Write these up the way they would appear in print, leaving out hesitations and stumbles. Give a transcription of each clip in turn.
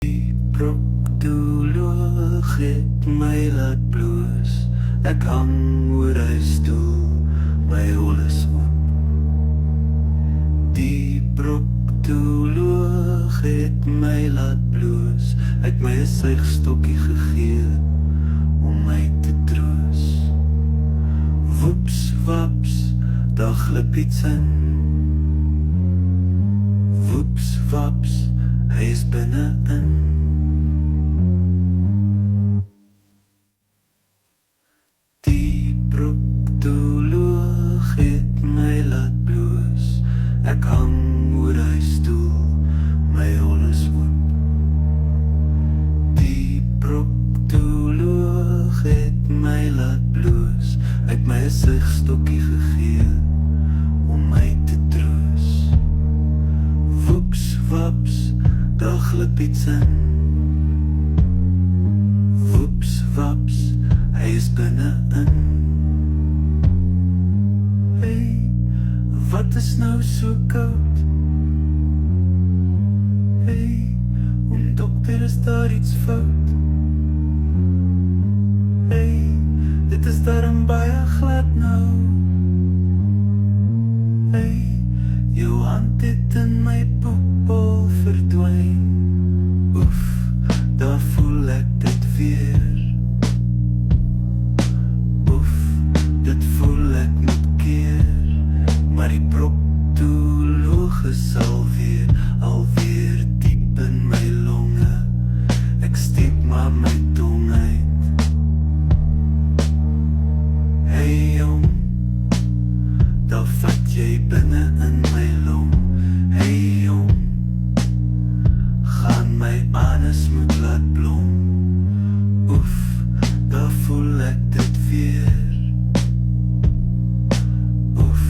Die proktoloog het my laat bloos. Ek hang oor hy stoel, my hol is oop. Die proktoloog het my laat bloos. Ek my 'n suigstokkie gegee om my te troos. Woeps waps, daar glip iets in. Woeps waps, hy is binne-in. Die proktoloog het my laat bloos. Ek hang oor hy stoel, my hol is oop. Die proktoloog het my laat bloos. Ek my 'n suigstokkie gegee om my te troos. Woeps waps, daar glip iets in. Woeps waps, hy is binne-in. Hey, wat is nou so koud? Hey, dokter, is daar iets fout? Hey, dit is darm baie glad nou. Hey, jou hand het in my poepel verdwyn. Oef, daar voel ek dit weer. Oef, dit voel ek moet keer. Maar die proktoloog is alweer diep in my longe. Ek steek maar my tong uit. Hey jong, daar vat jy binne in my long. Hey jong, gaan my anus moet laat blom. Oef, daar voel ek dit weer. Oef,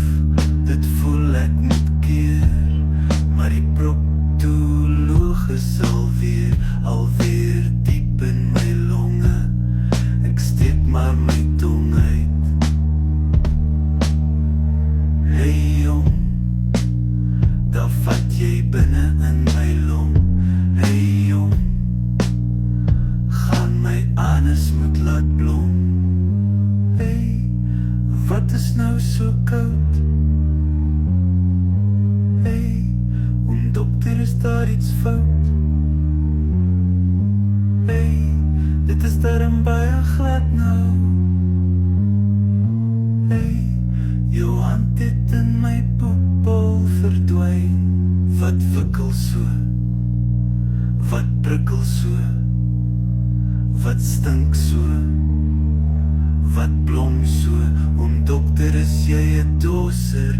dit voel ek moet keer. Maar die proktoloog is alweer diep in my longe. Ek steek maar my tong uit. Hey jong, daar vat jy binne in my long. Hey jong, gaan my anus moet laat blom. Hey, wat is nou so koud? Hey, dokter, is daar iets fout? Hey, dit is darm baie glad nou. Hey, jou hand het in my poepel verdwyn. Wat wikkel so? Wat prikkel so? Wat stink so? Wat blom so? Dokter, is jy 'n dosser?